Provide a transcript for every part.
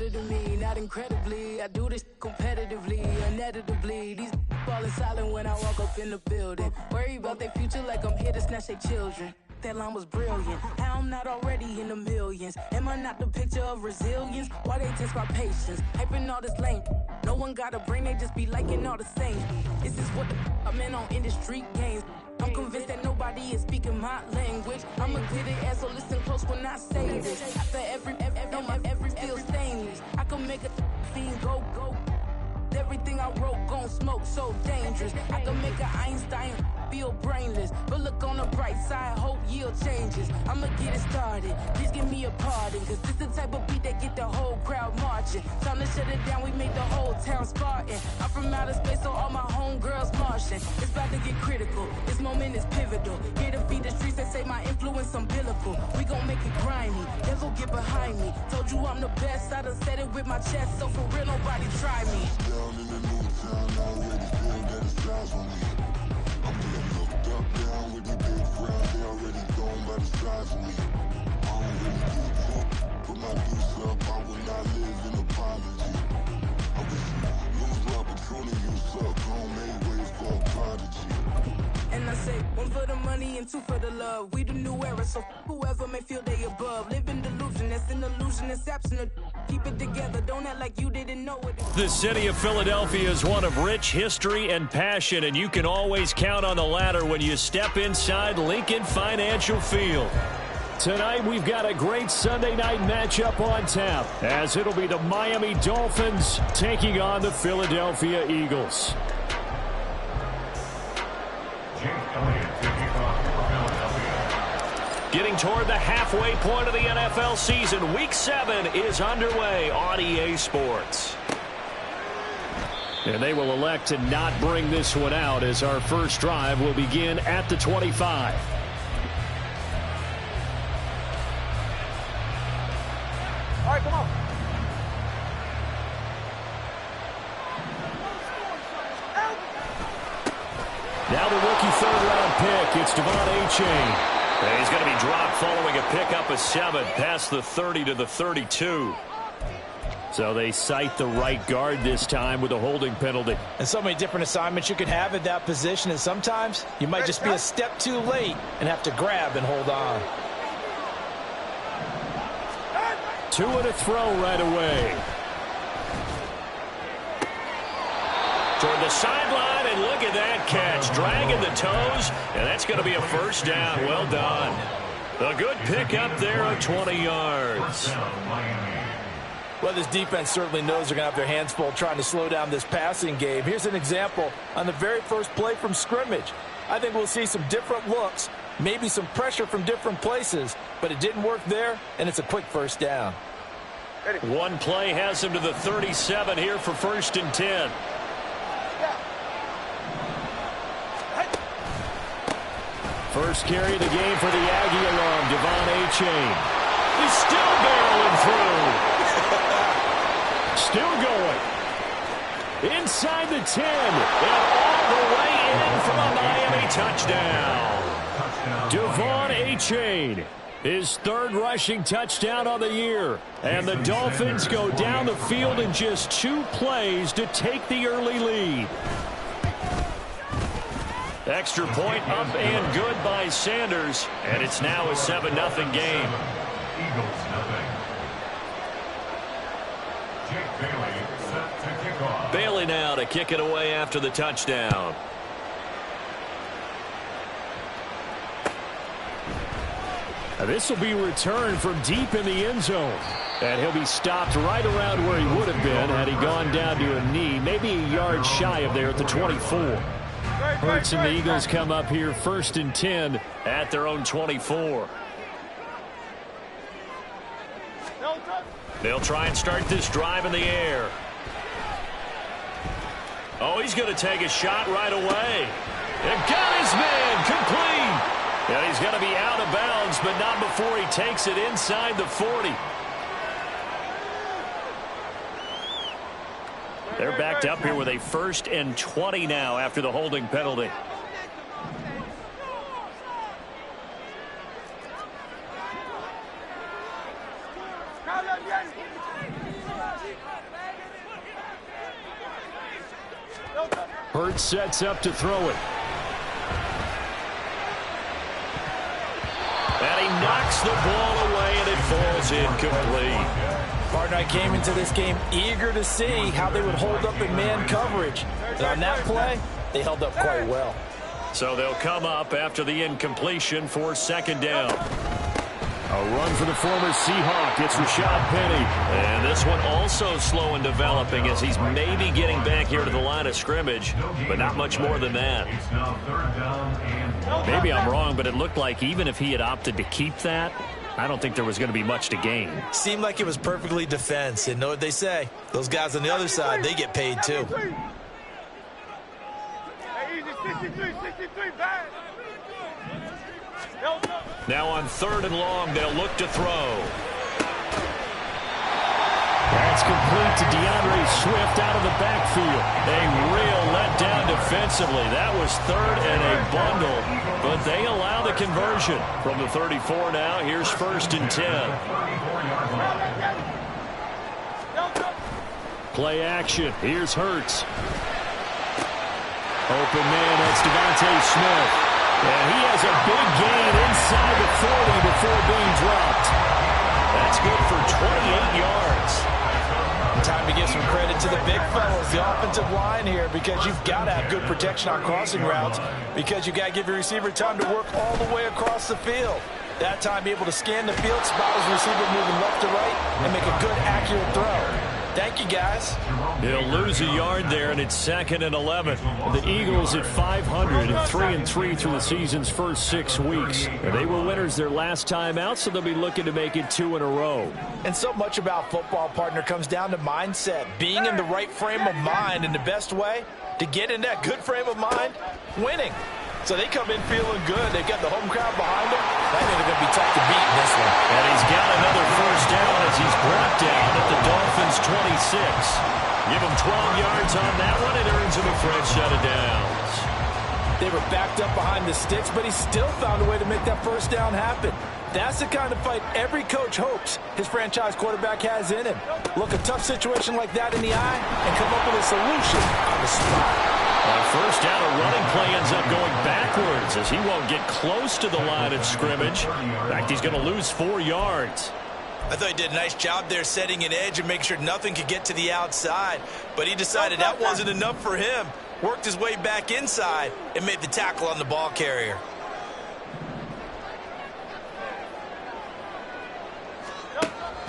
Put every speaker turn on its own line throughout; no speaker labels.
better than me, not incredibly. I do this competitively, inevitably. These falling silent when I walk up in the building. Worry about their future like I'm here to snatch their children. That line was brilliant. How I'm not already in the millions? Am I not the picture of resilience? Why they test my patience? Hyping all this lame. No one got a brain, they just be liking all the same. This is what the I'm in on industry games. I'm convinced that nobody is speaking my language. I'ma get it as so listen close when I say this. After every feel stainless. I can make a fiend go. Everything I wrote gon' smoke so dangerous. I can make an Einstein feel brainless. But look on the bright side, hope yield changes. I'ma get it started, please give me a pardon. Cause this the type of beat that get the whole crowd marching. Time to shut it down, we made the whole town Spartan. I'm from outer space, so all my homegirls Martian. It's about to get critical, this moment is pivotal. Here to feed the streets that say my influence umbilical. We gon' make it grimy, devil get behind me. Told you I'm the best, I done said it with my chest. So for real, nobody try me.
Down in the new town, I already feel that it's eyes on me. I'm getting looked up, down with the big crowd, they already gone by the size of me. I don't really give a fuck, put my deuce up, I will not live in apology. I wish you lose my Patron and you suck, home made ways for a prodigy.
And I say, one for the money and two for the love. We the new era, so whoever may feel they above. Live in delusion, that's an illusion, that's absent. Keep it together, don't act like you didn't know it.
The city of Philadelphia is one of rich history and passion, and you can always count on the latter when you step inside Lincoln Financial Field. Tonight, we've got a great Sunday night matchup on tap, as it'll be the Miami Dolphins taking on the Philadelphia Eagles. Getting toward the halfway point of the NFL season, Week 7 is underway on EA Sports. And they will elect to not bring this one out as our first drive will begin at the 25.
All right, come on.
Now the rookie third-round pick, it's Devon Achane. And he's going to be dropped following a pickup of 7 past the 30 to the 32. So they cite the right guard this time with a holding penalty.
And so many different assignments you can have at that position, and sometimes you might just be a step too late and have to grab and hold on.
2 and a throw right away. Toward the sideline, and look at that catch. Dragging the toes, and that's going to be a first down. Well done. A good pickup there of 20 yards.
Well, this defense certainly knows they're going to have their hands full trying to slow down this passing game. Here's an example on the very first play from scrimmage. I think we'll see some different looks, maybe some pressure from different places, but it didn't work there, and it's a quick first down.
One play has him to the 37 here for 1st and 10. First carry of the game for the Aggie alum, Devon Achane. He's still barreling through. Still going. Inside the 10. And all the way in for a Miami touchdown. Devon Achane, his 3rd rushing touchdown on the year. And the Dolphins go down the field in just 2 plays to take the early lead. Extra point up and good by Sanders, and it's now a 7-0 game.
Eagles nothing. Jake Bailey set to kick off.
Bailey now to kick it away after the touchdown. Now this will be returned from deep in the end zone. And he'll be stopped right around where he would have been had he gone down to a knee, maybe a yard shy of there at the 24. Hurts and the Eagles come up here 1st and 10 at their own 24. They'll try and start this drive in the air. Oh, he's going to take a shot right away. And got his man complete. And he's going to be out of bounds, but not before he takes it inside the 40. They're backed up here with a 1st and 20 now after the holding penalty. Hurts sets up to throw it. And he knocks the ball away, and it falls incomplete.
Partner, I came into this game eager to see how they would hold up in man coverage. And on that play, they held up quite well.
So they'll come up after the incompletion for second down. A run for the former Seahawk. It's Rashad Penny. And this one also slow in developing as he's maybe getting back here to the line of scrimmage, but not much more than that. Maybe I'm wrong, but it looked like even if he had opted to keep that, I don't think there was going to be much to gain.
Seemed like it was perfectly defense. And know what they say? Those guys on the other side, they get paid too.
Now on 3rd and long, they'll look to throw. That's complete to DeAndre Swift out of the backfield. A real letdown defensively. That was 3rd and a bundle, but they allow the conversion. From the 34 now, here's 1st and 10. Play action. Here's Hurts. Open man, that's Devontae Smith. And he has a big gain inside the 40 before being dropped. That's good for 28 yards.
Time to give some credit to the big fellas, the offensive line here, because you've got to have good protection on crossing routes, because you've got to give your receiver time to work all the way across the field. That time, be able to scan the field, spot his receiver moving left to right, and make a good, accurate throw. Thank you, guys.
He'll lose a yard there, and it's 2nd and 11. The Eagles at 500, 3-3 through the season's first 6 weeks. They were winners their last time out, so they'll be looking to make it 2 in a row.
And so much about football, partner, comes down to mindset. Being in the right frame of mind, and the best way to get in that good frame of mind, winning. So they come in feeling good. They've got the home crowd behind them. I think they're going to be tough to beat in this one.
And he's got another first down as he's brought down at the Dolphins' 26. Give him 12 yards on that one. It earns him a fresh set of downs.
They were backed up behind the sticks, but he still found a way to make that first down happen. That's the kind of fight every coach hopes his franchise quarterback has in him. Look a tough situation like that in the eye and come up with a solution on the spot.
On first down, a running play ends up going backwards as he won't get close to the line of scrimmage. In fact, he's going to lose 4 yards.
I thought he did a nice job there setting an edge and making sure nothing could get to the outside. But he decided that wasn't enough for him. Worked his way back inside and made the tackle on the ball carrier.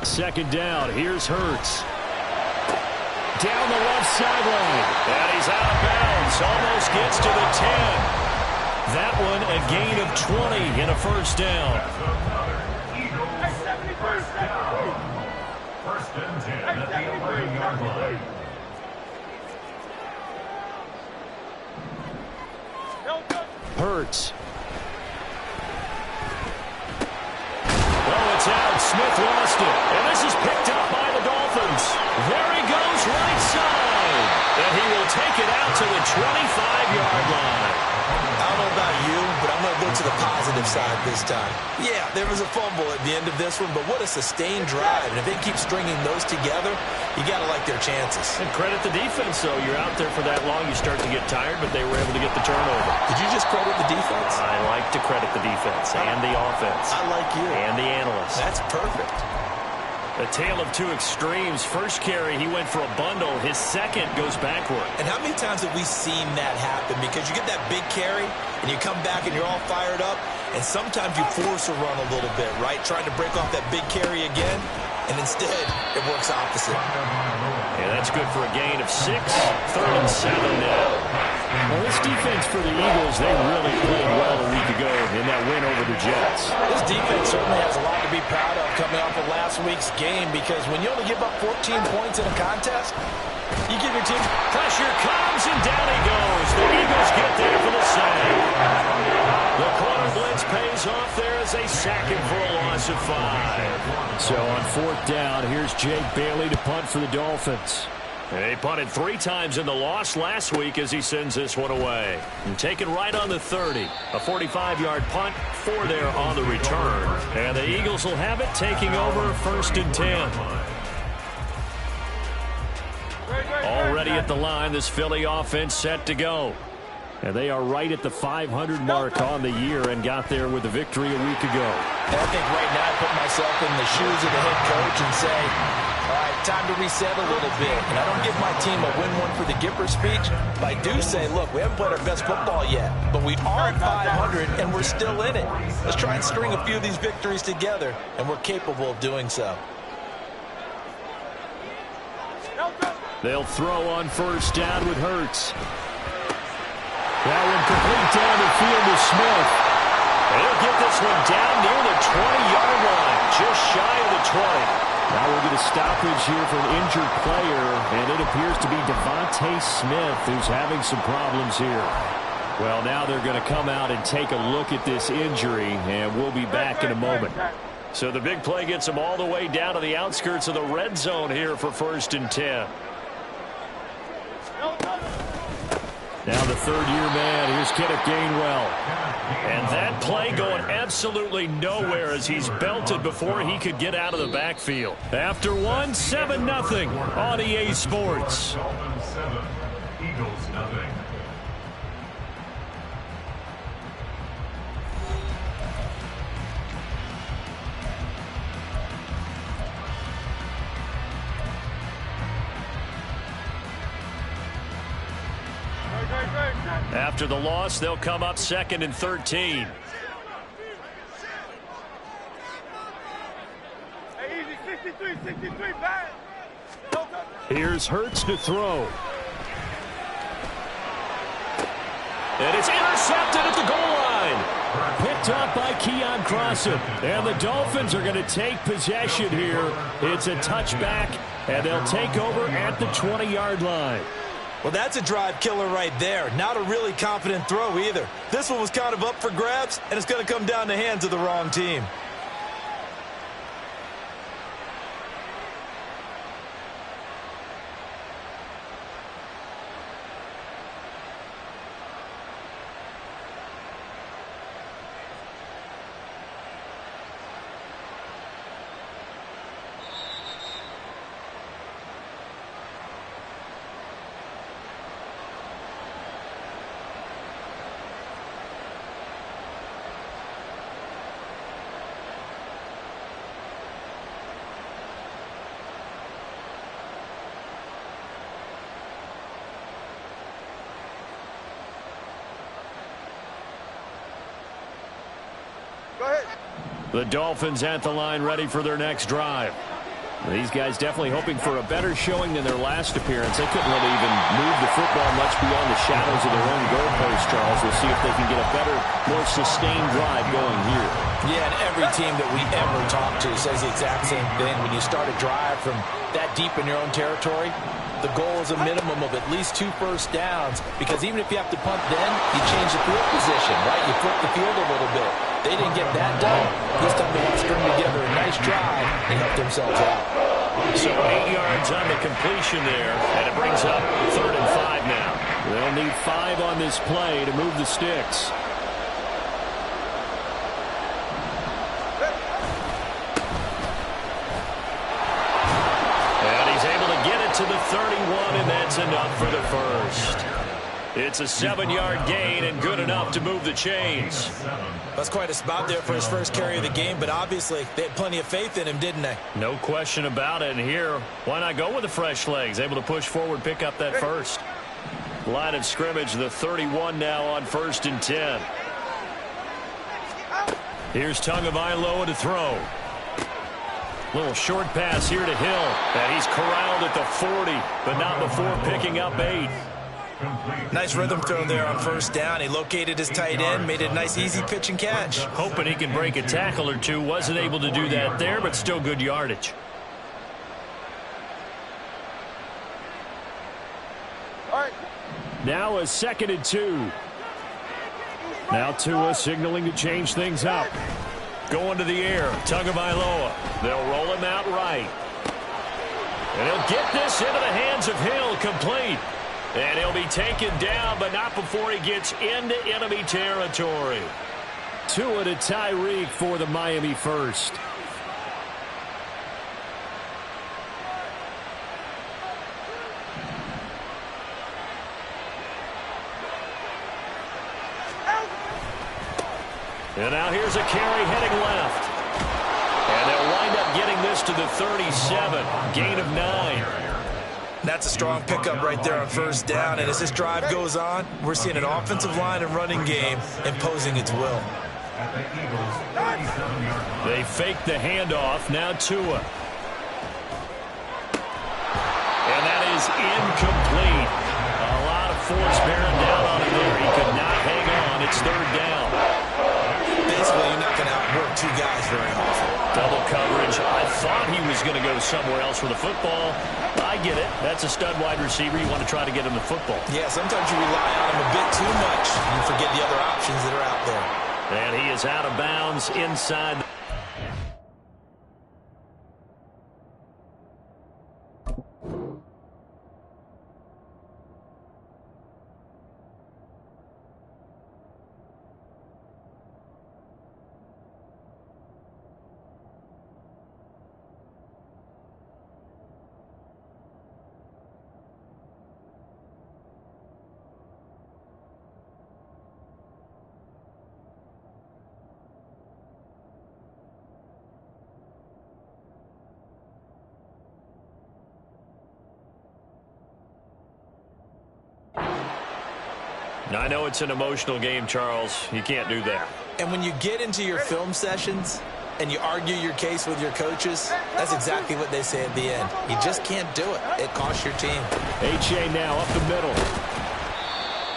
Second down, here's Hurts. Down the left sideline. And he's out of bounds. Almost gets to the 10. That one a gain of 20 and a first down.
First and 10 at the 11-yard line.
Hurts. Oh, it's out. Smith lost it. And this is picked up by the Dolphins. There he goes, right side. And he will take it out to the 25-yard line.
I don't know about you, but I'm going to go to the positive side this time. Yeah, there was a fumble at the end of this one, but what a sustained drive. And if they keep stringing those together, you got to like their chances.
And credit the defense, though. You're out there for that long, you start to get tired, but they were able to get the turnover.
Did you just credit the defense?
I like to credit the defense and the offense.
I like you.
And the analysts.
That's perfect.
A tale of two extremes. First carry, he went for a bundle. His second goes backward.
And how many times have we seen that happen? Because you get that big carry, and you come back and you're all fired up, and sometimes you force a run a little bit, right? Trying to break off that big carry again, and instead it works opposite.
Yeah, that's good for a gain of 6. 3rd and 7 now. Well, this defense for the Eagles, they really played well a week ago in that win over the Jets.
This defense certainly has a lot to be proud of coming off of last week's game, because when you only give up 14 points in a contest, you give your team...
Pressure comes, and down he goes. The Eagles get there for the save. The corner blitz pays off there as they sack him for a loss of 5. So on 4th down, here's Jake Bailey to punt for the Dolphins. They punted 3 times in the loss last week as he sends this one away. And taken right on the 30. A 45-yard punt, 4 there on the return. And the Eagles will have it, taking over 1st and 10. Already at the line, this Philly offense set to go. And they are right at the 500 mark on the year and got there with a victory a week ago.
And I think right now I put myself in the shoes of the head coach and say, all right, time to reset a little bit. And I don't give my team a win one for the Gipper speech, but I do say, look, we haven't played our best football yet, but we are at 500 and we're still in it. Let's try and string a few of these victories together, and we're capable of doing so.
They'll throw on first down with Hurts. That one complete down the field to Smith. He'll get this one down near the 20-yard line, just shy of the 20. Now we'll get a stoppage here for an injured player, and it appears to be Devontae Smith who's having some problems here. Well, now they're going to come out and take a look at this injury, and we'll be back in a moment. So the big play gets them all the way down to the outskirts of the red zone here for 1st and 10. Now the third-year man, here's Kenneth Gainwell. And that play going absolutely nowhere as he's belted before he could get out of the backfield. After one, 7-0 on EA Sports.
Dolphins 7, Eagles nothing.
After the loss, they'll come up 2nd and 13. Here's Hurts to throw. And it's intercepted at the goal line. Picked up by Keon Crossan. And the Dolphins are going to take possession here. It's a touchback, and they'll take over at the 20-yard line.
Well, that's a drive killer right there. Not a really confident throw either. This one was kind of up for grabs, and it's going to come down the hands of the wrong team.
The Dolphins at the line ready for their next drive. These guys definitely hoping for a better showing than their last appearance. They couldn't really even move the football much beyond the shadows of their own goalpost, Charles. We'll see if they can get a better, more sustained drive going here. Yeah, and every team that we ever talk to says the exact same thing. When you start a drive from that deep in your own territory, the goal is a minimum of at least 2 first downs, because even if you have to punt then, you change the field position, right? You flip the field a little bit. They didn't get that done. This time they want to string together a nice drive and help themselves out. So 8 yards on the completion there, and it brings up 3rd and 5 now. They'll need 5 on this play to move the sticks. And he's able to get it to the 31, and that's enough for the first. It's a 7-yard gain and good enough to move the chains.
That's quite a spot there for his first carry of the game, but obviously they had plenty of faith in him, didn't they?
No question about it. And here, why not go with the fresh legs? Able to push forward, pick up that first. Line of scrimmage, the 31 now on 1st and 10. Here's Tagovailoa to throw. Little short pass here to Hill. And he's corralled at the 40, but not before picking up 8.
Nice rhythm throw there on first down. He located his tight end, made it a nice easy pitch and catch.
Hoping he can break a tackle or two. Wasn't able to do that there, but still good yardage. Now a 2nd and 2. Now Tua signaling to change things up. Going to the air, Tagovailoa. They'll roll him out right. And he'll get this into the hands of Hill, complete. And he'll be taken down, but not before he gets into enemy territory. Tua to Tyreek for the Miami first. And now here's a carry heading left. And they'll wind up getting this to the 37. Gain of 9.
That's a strong pickup right there on first down. And as this drive goes on, we're seeing an offensive line and running game imposing its will.
They fake the handoff. Now Tua. And that is incomplete. A lot of force bearing down on him there. He could not hang on. It's third down.
Basically, you're not going to outwork two guys very often.
Double coverage. I thought he was going to go somewhere else with the football. I get it. That's a stud wide receiver. You want to try to get him the football.
Yeah, sometimes you rely on him a bit too much. You forget the other options that are out there.
And he is out of bounds inside. I know it's an emotional game, Charles. You can't do that.
And when you get into your film sessions and you argue your case with your coaches, that's exactly what they say at the end. You just can't do it. It costs your team.
H.A. now up the middle.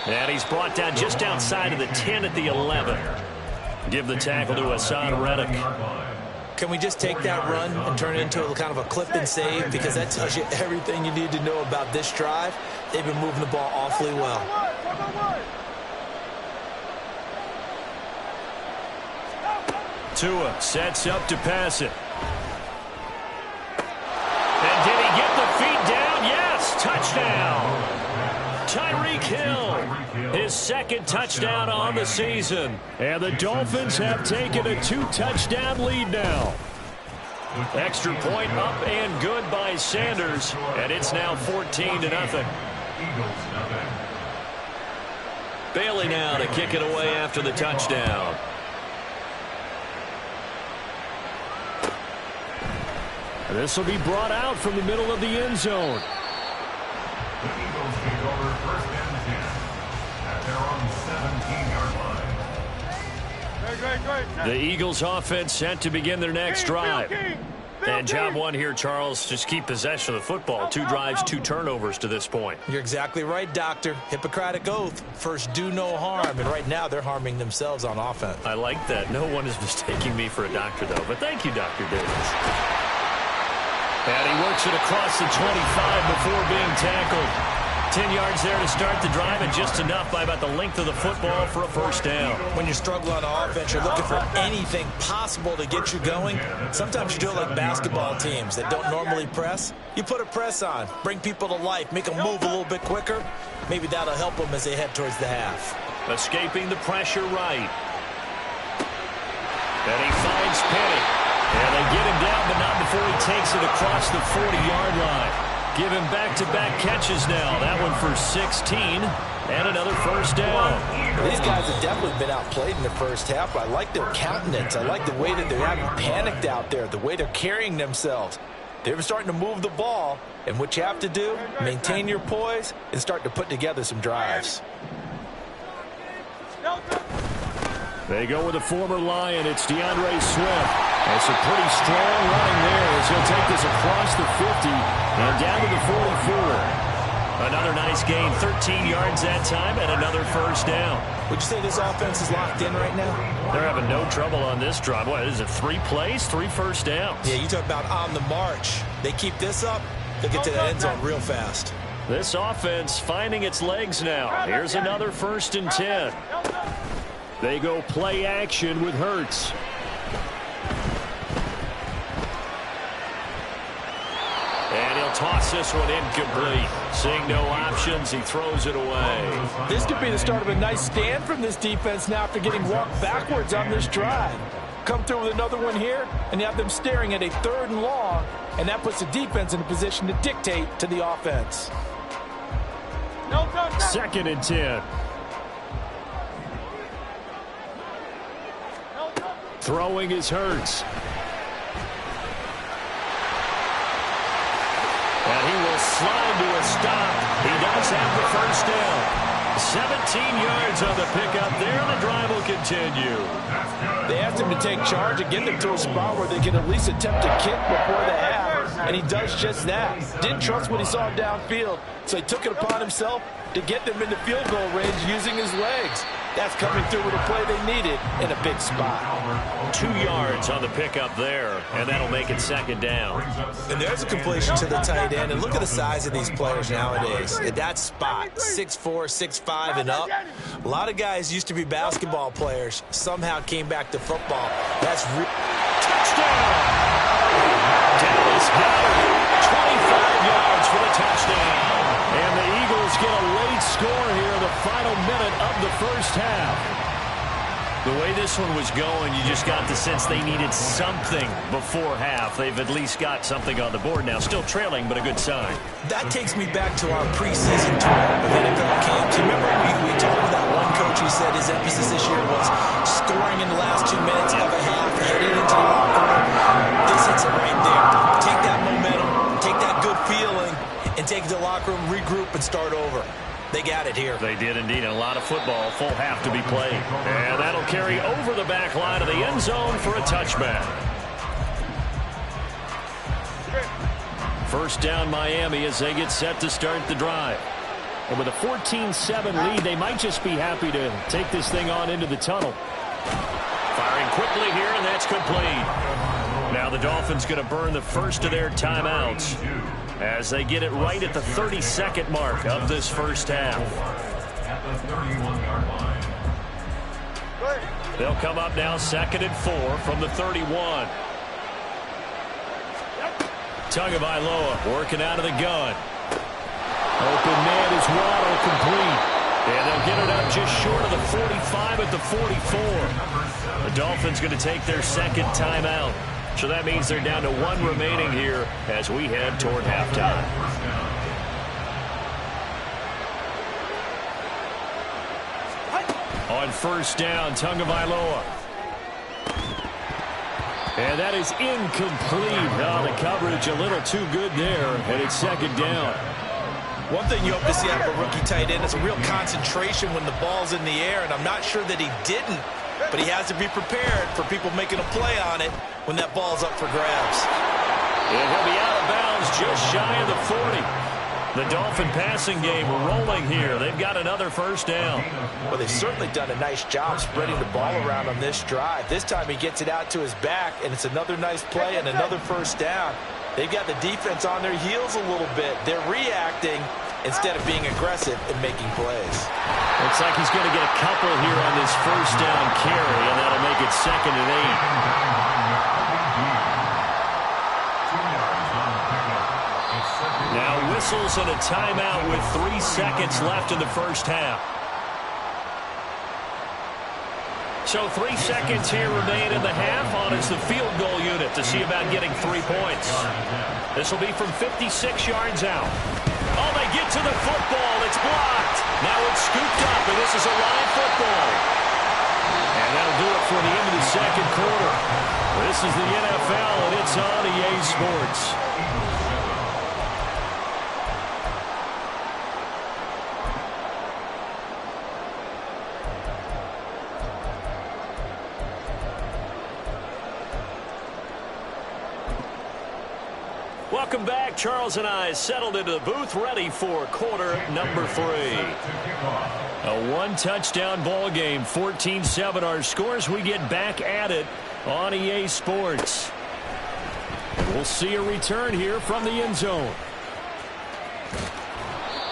And he's brought down just outside of the 10 at the 11. Give the tackle to Hassan Reddick.
Can we just take that run and turn it into a kind of a clip and save? Because that tells you everything you need to know about this drive. They've been moving the ball awfully well.
Tua sets up to pass it. And did he get the feet down? Yes, touchdown. Tyreek Hill, his second touchdown on the season. And the Dolphins have taken a 2-touchdown lead now. Extra point up and good by Sanders. And it's now 14-0. Bailey now to kick it away after the touchdown. This will be brought out from the middle of the end zone.
The Eagles take over first and 10 at their own 17-yard line.
The Eagles offense set to begin their next drive. And job one here, Charles, just keep possession of the football. 2 drives, 2 turnovers to this point.
You're exactly right, Doctor. Hippocratic oath. First, do no harm. And right now, they're harming themselves on offense.
I like that. No one is mistaking me for a doctor, though. But thank you, Dr. Davis. And he works it across the 25 before being tackled. 10 yards there to start the drive, and just enough by about the length of the football for a first down.
When you're struggling on offense, you're looking for anything possible to get you going. Sometimes you do it like basketball teams that don't normally press. You put a press on, bring people to life, make them move a little bit quicker. Maybe that'll help them as they head towards the half.
Escaping the pressure right. And he finds Penny. And they get him down, but not before he takes it across the 40-yard line. Give him back-to-back catches now. That one for 16 and another first down.
These guys have definitely been outplayed in the first half. I like their countenance. I like the way that they're having panicked out there, the way they're carrying themselves. They're starting to move the ball, and what you have to do, maintain your poise and start to put together some drives.
They go with a former Lion. It's DeAndre Swift. That's a pretty strong running there as he'll take this across the 50 and down to the 44. Another nice gain, 13 yards that time, and another first down.
Would you say this offense is locked in right now?
They're having no trouble on this drive. What is it, 3 plays, 3 first downs?
Yeah, you talk about on the march. They keep this up, they'll get to the end zone real fast.
This offense finding its legs now. Here's another 1st and 10. They go play action with Hurts. And he'll toss this one incomplete. Seeing no options, he throws it away.
This could be the start of a nice stand from this defense now after getting walked backwards on this drive. Come through with another one here, and you have them staring at a 3rd and long, and that puts the defense in a position to dictate to the offense.
2nd and 10. Throwing is Hurts. And he will slide to a stop. He does have the first down. 17 yards on the pickup there. The drive will continue.
They asked him to take charge and get them to a spot where they can at least attempt a kick before the half, and he does just that. Didn't trust what he saw downfield, so he took it upon himself to get them into field goal range using his legs. That's coming through with a play they needed in a big spot.
2 yards on the pickup there, and that'll make it second down.
And there's a completion to the tight end, and look at the size of these players nowadays. At that spot, 6'4", 6'5", and up. A lot of guys used to be basketball players, somehow came back to football. That's
touchdown! Dallas got it. 25 yards for the touchdown. And the Eagles get a late score here in the final minute of the first half. The way this one was going, you just got the sense they needed something before half. They've at least got something on the board now. Still trailing, but a good sign.
That takes me back to our preseason tour of NFL camps. You remember we talked with that one coach who said his emphasis this year was scoring in the last 2 minutes of a half, heading into the locker room. This hits it right there. Take that momentum, take that good feeling, and take it to the locker room, regroup, and start over. They got it here.
They did indeed. A lot of football, full half to be played. And that'll carry over the back line of the end zone for a touchback. First down Miami as they get set to start the drive. And with a 14-7 lead, they might just be happy to take this thing on into the tunnel. Firing quickly here, and that's complete. Now the Dolphins going to burn the first of their timeouts as they get it right at the 32nd mark of this first half.
At the 31-yard line.
They'll come up now 2nd and 4 from the 31. Tagovailoa working out of the gun. Open man is Waddle, complete. And they'll get it up just short of the 45 at the 44. The Dolphins going to take their second timeout. So that means they're down to 1 remaining here as we head toward halftime. On first down, Tagovailoa. And that is incomplete. Oh, the coverage a little too good there, and it's second down.
One thing you hope to see out of a rookie tight end is a real concentration when the ball's in the air, and I'm not sure that he didn't, but he has to be prepared for people making a play on it when that ball's up for grabs.
And he'll be out of bounds just shy of the 40. The Dolphin passing game rolling here. They've got another first down.
Well, they've certainly done a nice job spreading the ball around on this drive. This time he gets it out to his back, and it's another nice play and another first down. They've got the defense on their heels a little bit. They're reacting instead of being aggressive and making plays.
Looks like he's going to get a couple here on this first down carry, and that'll make it 2nd and 8. Now whistles and a timeout with 3 seconds left in the first half. So 3 seconds here remain in the half on as the field goal unit to see about getting 3 points. This will be from 56 yards out. Oh, they get to the football. It's blocked. Now it's scooped up, and this is a live football. And that'll do it for the end of the second quarter. This is the NFL, and it's on EA Sports. Welcome back. Charles and I settled into the booth, ready for quarter number 3. A 1-touchdown ball game, 14-7 our scores. We get back at it on EA Sports. We'll see a return here from the end zone.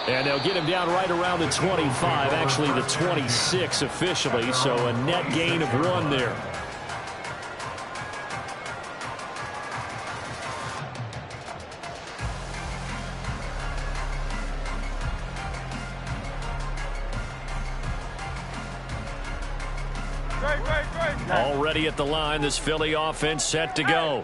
And they'll get him down right around the 25, actually the 26 officially, so a net gain of 1 there. Already at the line, this Philly offense set to go.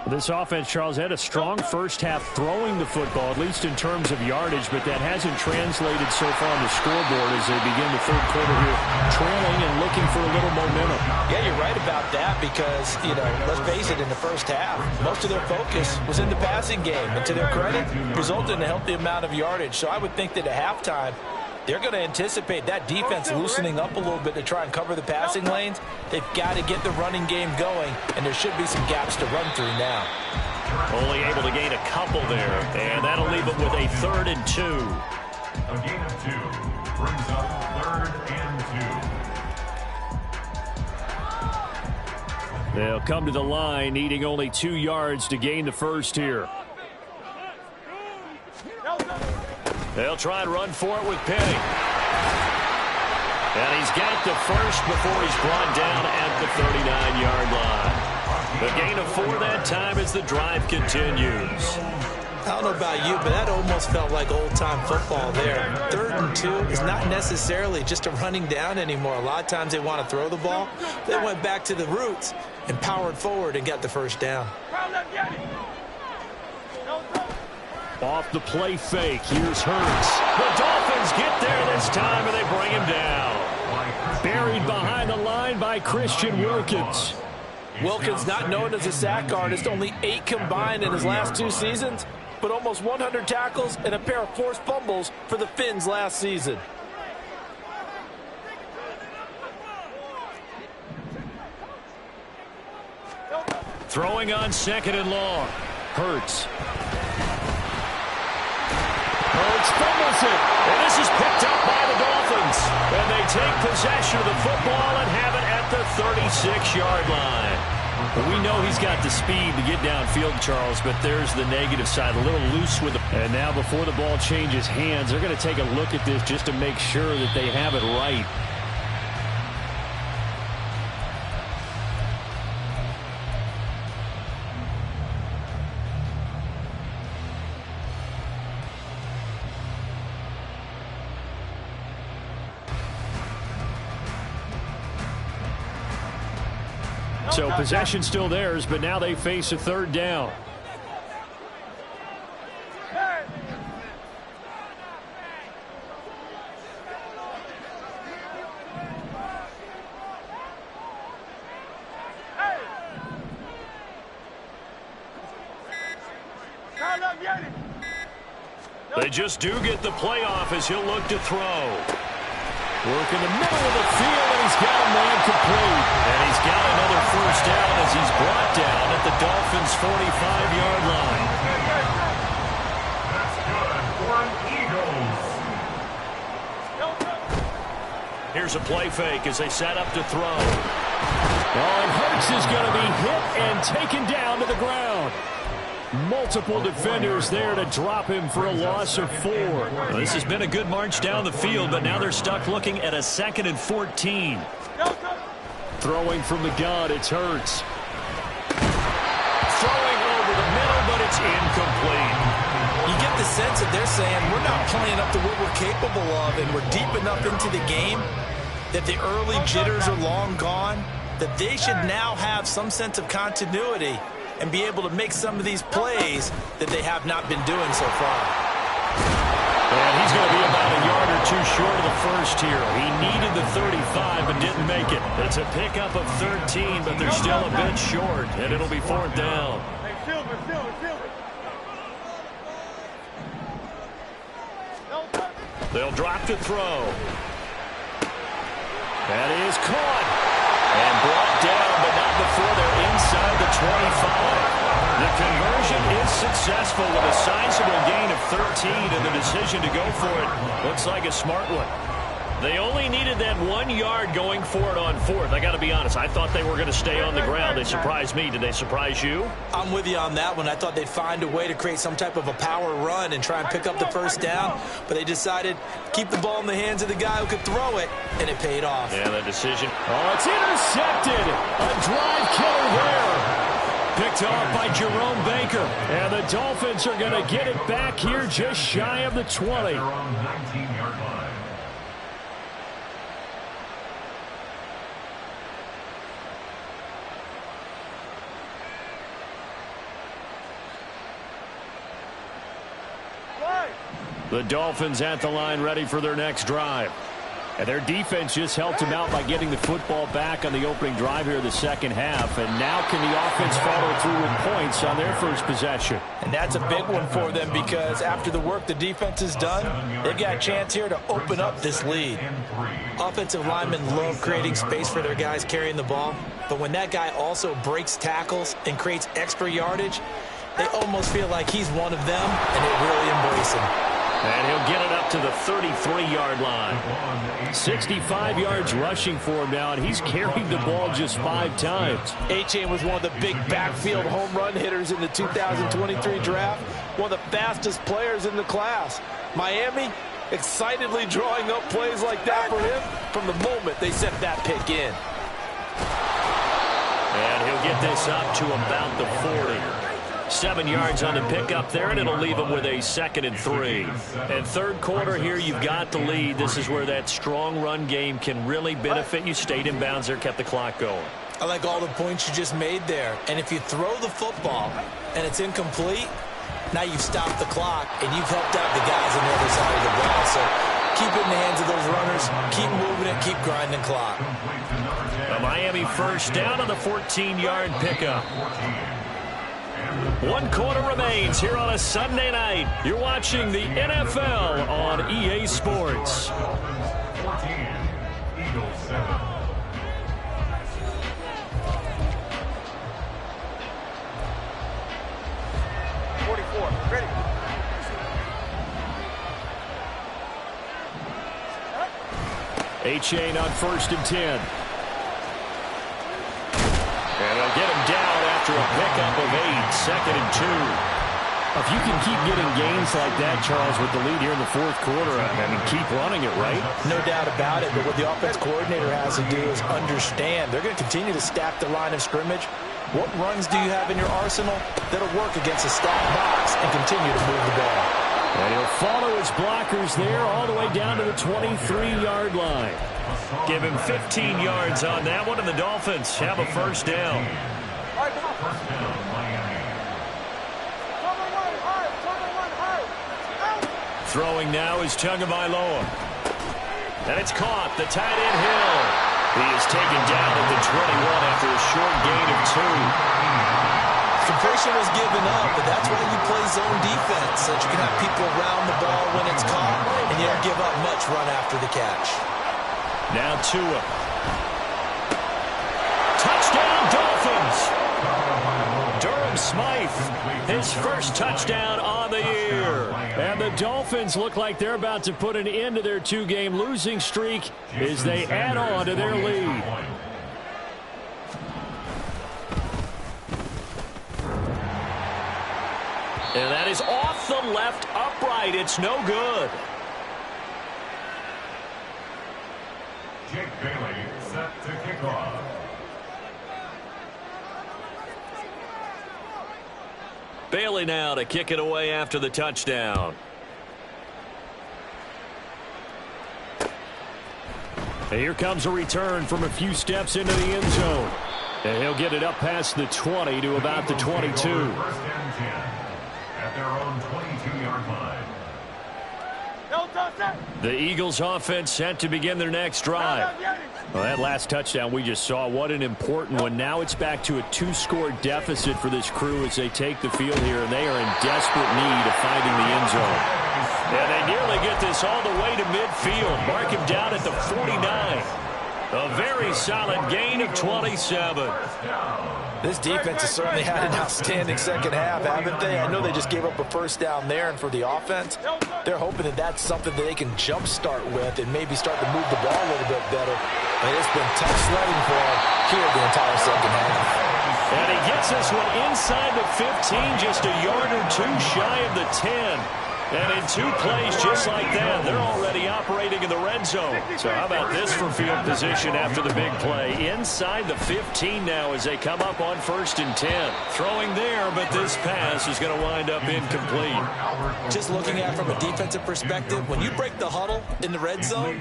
This offense, Charles, had a strong first half throwing the football, at least in terms of yardage, but that hasn't translated so far on the scoreboard as they begin the third quarter here, trailing and looking for a little momentum.
Yeah, you're right about that because, let's face it, in the first half, most of their focus was in the passing game. And to their credit, resulted in a healthy amount of yardage. So I would think that at halftime, they're going to anticipate that defense loosening up a little bit to try and cover the passing lanes. They've got to get the running game going, and there should be some gaps to run through now.
Only able to gain a couple there, and that'll leave them with a 3rd and 2.
A gain of 2 brings up 3rd and 2.
They'll come to the line, needing only 2 yards to gain the first here. They'll try and run for it with Penny. And he's got the first before he's brought down at the 39-yard line. The gain of 4 that time as the drive continues.
I don't know about you, but that almost felt like old-time football there. 3rd and 2 is not necessarily just a running down anymore. A lot of times they want to throw the ball. They went back to the roots and powered forward and got the first down.
Off the play fake, here's Hurts. The Dolphins get there this time, and they bring him down. Buried behind the line by Christian Wilkins.
Wilkins, not known as a sack artist, only 8 combined in his last 2 seasons, but almost 100 tackles and a pair of forced fumbles for the Fins last season.
Throwing on 2nd and long. Hurts. Hurts fumbles it, and this is picked up by the Dolphins. And they take possession of the football and have it at the 36-yard line. We know he's got the speed to get downfield, Charles, but there's the negative side, a little loose with it. And now before the ball changes hands, they're going to take a look at this just to make sure that they have it right. So possession still theirs, but now they face a 3rd down. They just do get the playoff as he'll look to throw. Work in the middle of the field, and he's got a man complete. And he's got another first down as he's brought down at the Dolphins' 45-yard line.
That's good for Eagles.
Here's a play fake as they set up to throw. Oh, and Hurts is going to be hit and taken down to the ground. Multiple defenders there to drop him for a loss of 4. Well, this has been a good march down the field, but now they're stuck looking at a 2nd and 14. Throwing from the gun, it's Hurts. Throwing over the middle, but it's incomplete.
You get the sense that they're saying we're not playing up to what we're capable of, and we're deep enough into the game that the early jitters are long gone, that they should now have some sense of continuity and be able to make some of these plays that they have not been doing so far.
And he's going to be about a yard or 2 short of the first here. He needed the 35 but didn't make it. It's a pickup of 13, but they're still a bit short, and it'll be 4th down. They'll drop to throw. That is caught. And brought down, but not before they're inside the 25. The conversion is successful with a sizable gain of 13, and the decision to go for it looks like a smart one. They only needed that 1 yard going for it on 4th. I got to be honest, I thought they were going to stay on the ground. They surprised me. Did they surprise you?
I'm with you on that one. I thought they'd find a way to create some type of a power run and try and pick up the first down, but they decided to keep the ball in the hands of the guy who could throw it, and it paid off.
Yeah, the decision. Oh, it's intercepted. A drive killer there. Picked off by Jerome Baker. And the Dolphins are going to get it back here just shy of the 20.
They're on the 19-yard line.
The Dolphins at the line ready for their next drive. And their defense just helped them out by getting the football back on the opening drive here in the second half. And now can the offense follow through with points on their first possession?
And that's a big one for them because after the work the defense has done, they've got a chance here to open up this lead. Offensive linemen love creating space for their guys carrying the ball. But when that guy also breaks tackles and creates extra yardage, they almost feel like he's one of them, and they really embrace him.
And he'll get it up to the 33-yard line. 65 yards rushing for him now, and he's carried the ball just 5 times.
A-Chain was one of the big backfield home run hitters in the 2023 draft, one of the fastest players in the class. Miami excitedly drawing up plays like that for him from the moment they sent that pick in.
And he'll get this up to about the 40. 7 yards on the pickup there, and it'll leave him with a 2nd and 3. And third quarter here, you've got the lead. This is where that strong run game can really benefit you. Stayed in bounds there, kept the clock going.
I like all the points you just made there. And if you throw the football and it's incomplete, now you've stopped the clock and you've helped out the guys on the other side of the ball. So keep it in the hands of those runners. Keep moving it. Keep grinding clock.
A Miami first down on the 14-yard pickup. 1 quarter remains here on a Sunday night. You're watching the NFL on EA Sports.
14, Eagles 7.
A-Chain on 1st and 10. And they'll get him down after a pickup of 8, 2nd and 2. If you can keep getting gains like that, Charles, with the lead here in the 4th quarter, I mean, keep running it, right?
No doubt about it, but what the offense coordinator has to do is understand they're going to continue to stack the line of scrimmage. What runs do you have in your arsenal that'll work against a stacked box and continue to move the ball?
And he'll follow his blockers there all the way down to the 23-yard line. Give him 15 yards on that one, and the Dolphins have a first down.
First down, Miami.
Throwing now is Tagovailoa. And it's caught. The tight end Hill. He is taken down at the 21 after a short gain of 2.
Completion was given up, but that's why you play zone defense, so that you can have people around the ball when it's caught, and you don't give up much run after the catch.
Now Tua. Touchdown, Dolphins! Durham Smythe, his first touchdown on the year. And the Dolphins look like they're about to put an end to their 2-game losing streak as they add on to their lead. And that is off the left upright. It's no good.
Jake Bailey set to kick off.
Bailey now to kick it away after the touchdown. And here comes a return from a few steps into the end zone. And he'll get it up past the 20 to about the 22.
First and 10 at their own 22-yard line.
The Eagles offense set to begin their next drive. Well, that last touchdown we just saw, what an important one. Now it's back to a 2-score deficit for this crew as they take the field here, and they are in desperate need of finding the end zone. And they nearly get this all the way to midfield. Mark him down at the 49. A very solid gain of 27.
This defense has certainly had an outstanding second half, haven't they? I know they just gave up a first down there, and for the offense, they're hoping that that's something that they can jumpstart with and maybe start to move the ball a little bit better. But it's been tough sledding for them here the entire second half.
And he gets this one inside the 15, just a yard or 2 shy of the 10. And in 2 plays just like that, they're already operating in the red zone. So how about this for field position after the big play? Inside the 15 now as they come up on 1st and 10. Throwing there, but this pass is going to wind up incomplete.
Just looking at it from a defensive perspective, when you break the huddle in the red zone,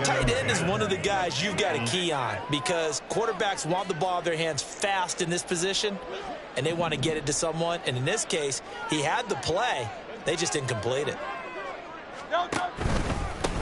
tight end is one of the guys you've got to key on because quarterbacks want the ball in their hands fast in this position, and they want to get it to someone. And in this case, he had the play. They just didn't complete it.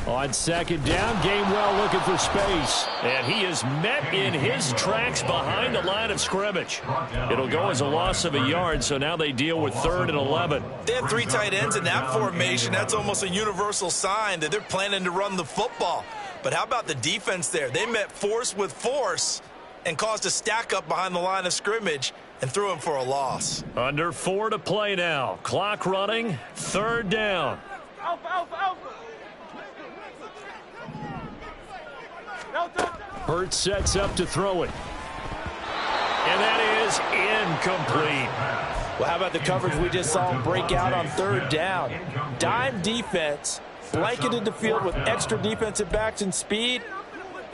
On second down, Gainwell looking for space. And he is met in his tracks behind the line of scrimmage. It'll go as a loss of a yard, so now they deal with 3rd and 11.
They had 3 tight ends in that formation. That's almost a universal sign that they're planning to run the football. But how about the defense there? They met force with force and caused a stack up behind the line of scrimmage and threw him for a loss.
Under 4 to play now. Clock running, 3rd down. Hurts sets up to throw it. And that is incomplete.
Well, how about the coverage we just saw him break out on 3rd down? Dime defense, blanketed the field with extra defensive backs and speed,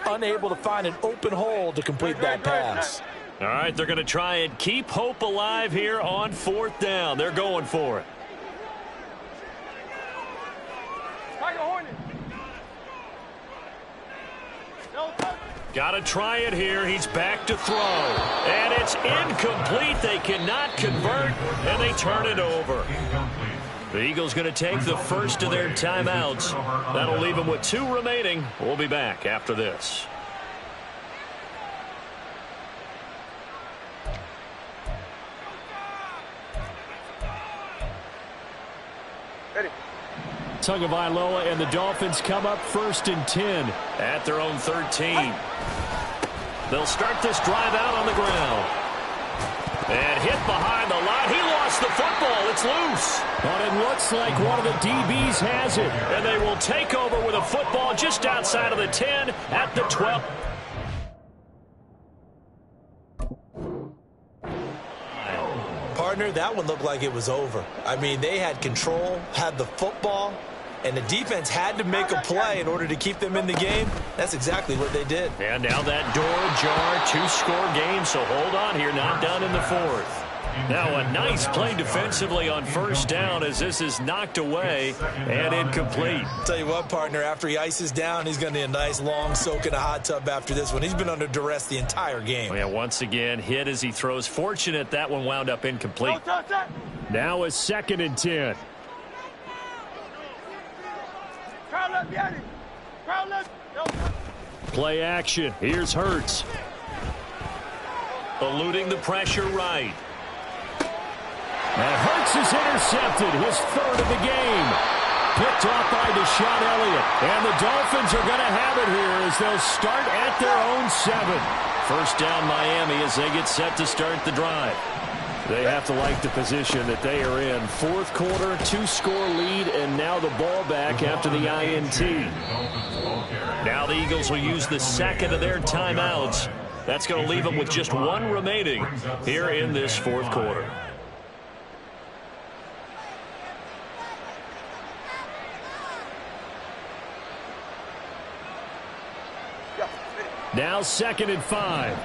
unable to find an open hole to complete that pass.
All right, they're going to try and keep hope alive here on 4th down. They're going for it. Got to try it here. He's back to throw. And it's incomplete. They cannot convert, and they turn it over. The Eagles going to take the first of their timeouts. That'll leave them with 2 remaining. We'll be back after this. Tagovailoa and the Dolphins come up 1st and 10 at their own 13. They'll start this drive out on the ground. And hit behind the line. He lost the football. It's loose. But it looks like one of the DBs has it. And they will take over with a football just outside of the 10 at the 12.
Partner, that one looked like it was over. I mean, they had control, had the football, and the defense had to make a play in order to keep them in the game. That's exactly what they did.
And now that door ajar, 2-score game, so hold on here, not done in the 4th. Now a nice play defensively on 1st down as this is knocked away and incomplete.
Tell you what, partner, after he ices down, he's going to need a nice long soak in a hot tub after this one. He's been under duress the entire game.
Yeah, once again, hit as he throws. Fortunate that one wound up incomplete. Now a 2nd and 10. Play action. Here's Hurts. Eluding the pressure right. And Hurts is intercepted. His 3rd of the game. Picked off by Deshaun Elliott. And the Dolphins are going to have it here as they'll start at their own 7. 1st down Miami as they get set to start the drive. They have to like the position that they are in. 4th quarter, 2-score lead, and now the ball back after the INT. Now the Eagles will use the 2nd of their timeouts. That's going to leave them with just 1 remaining here in this 4th quarter. Now 2nd and 5.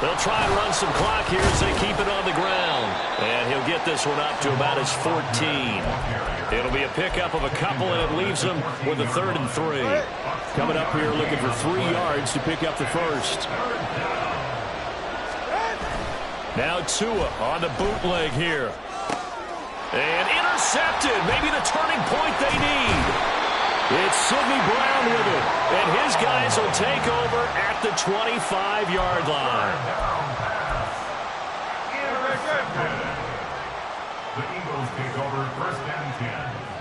They'll try and run some clock here as they keep it on the ground. And he'll get this one up to about his 14. It'll be a pickup of a couple, and it leaves them with a 3rd and 3. Coming up here looking for 3 yards to pick up the 1st. Now Tua on the bootleg here. And intercepted. Maybe the turning point they need. It's Sidney Brown with it. And his guys will take over at the 25-yard line.
The Eagles take over 1st and 10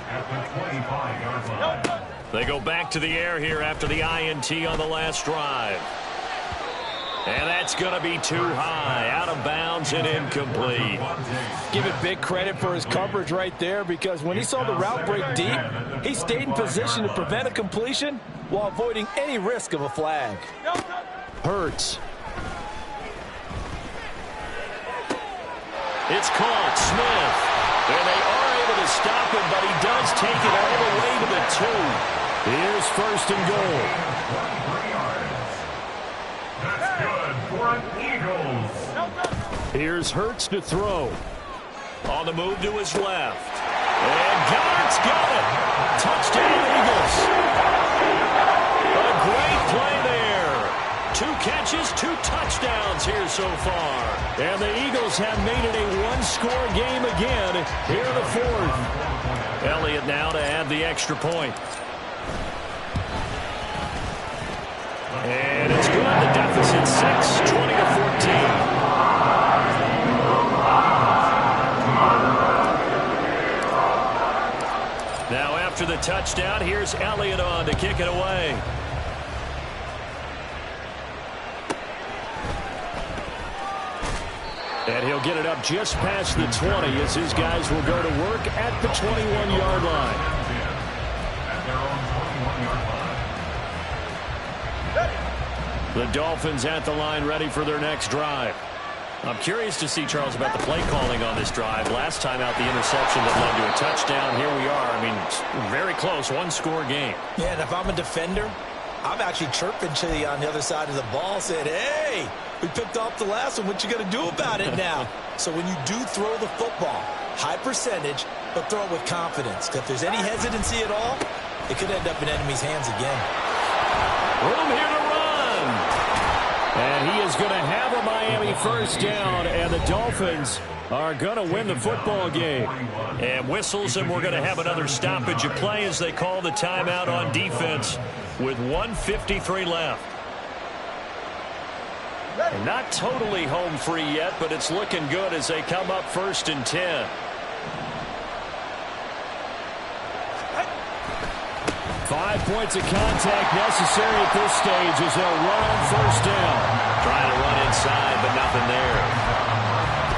at the 25-yard line.
They go back to the air here after the INT on the last drive. And that's going to be too high, out of bounds and incomplete.
Give it big credit for his coverage right there, because when he saw the route break deep, he stayed in position to prevent a completion while avoiding any risk of a flag.
Hurts. It's caught. Smith. And they are able to stop him, but he does take it all the way to the 2. Here's 1st and goal.
That's good for an Eagles.
Here's Hurts to throw. On the move to his left. And Goddard's got it. Touchdown, Eagles. A great play there. 2 catches, 2 touchdowns here so far. And the Eagles have made it a one-score game again here in the fourth. Elliott now to add the extra point. And it's good. The deficit 6, 20-14. Now after the touchdown, here's Elliott on to kick it away. And he'll get it up just past the 20 as his guys will go to work at the 21-yard line. The Dolphins at the line ready for their next drive. I'm curious to see, Charles, about the play calling on this drive. Last time out, the interception that led to a touchdown. Here we are. I mean, very close, one-score game. Yeah, and if I'm a defender, I'm actually chirping to you on the other side of the ball, saying, hey, we picked off the last one. What you going to do about it now? So when you do throw the football, high percentage, but throw it with confidence. Because if there's any hesitancy at all, it could end up in enemy's hands again. Room here to run. And he is going to have a Miami first down, and the Dolphins are going to win the football game. And whistles, and we're going to have another stoppage of play as they call the timeout on defense with 1:53 left. And not totally home free yet, but it's looking good as they come up 1st and 10. Five points of contact necessary at this stage as they'll run on first down. Trying to run inside, but nothing there.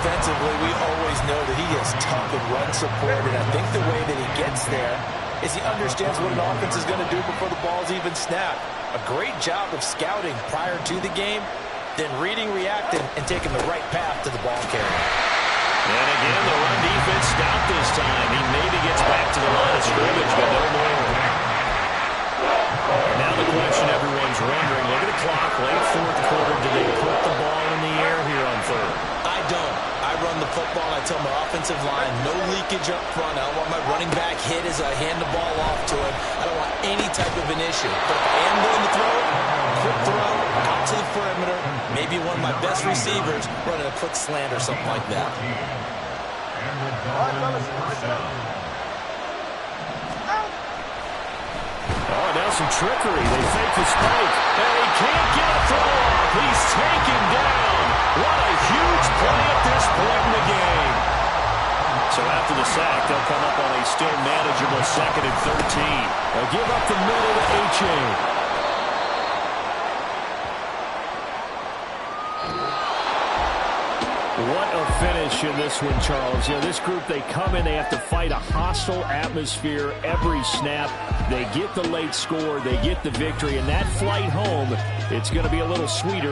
Defensively, we always know that he is tough in run support, and I think the way that he gets there is he understands what an offense is going to do before the ball's even snapped. A great job of scouting prior to the game, then reading, reacting, and taking the right path to the ball carrier. And again, the run defense stopped this time. He maybe gets back to the line of scrimmage, but no more. Now the question everyone's wondering, look at the clock, late fourth quarter, do they put the ball in the air here on third? I don't. I run the football, I tell my offensive line, no leakage up front. I don't want my running back hit as I hand the ball off to him. I don't want any type of an issue. But if I am going to throw it, quick throw, out to the perimeter, maybe one of my best receivers running a quick slant or something like that. Oh, now some trickery. They fake the spike. And he can't get a throw off. He's taken down. What a huge play at this point in the game. So after the sack, they'll come up on a still manageable 2nd and 13. They'll give up the middle to A-Chain. What a finish in this one, Charles. You know, this group, they come in, they have to fight a hostile atmosphere every snap. They get the late score, they get the victory, and that flight home, it's going to be a little sweeter.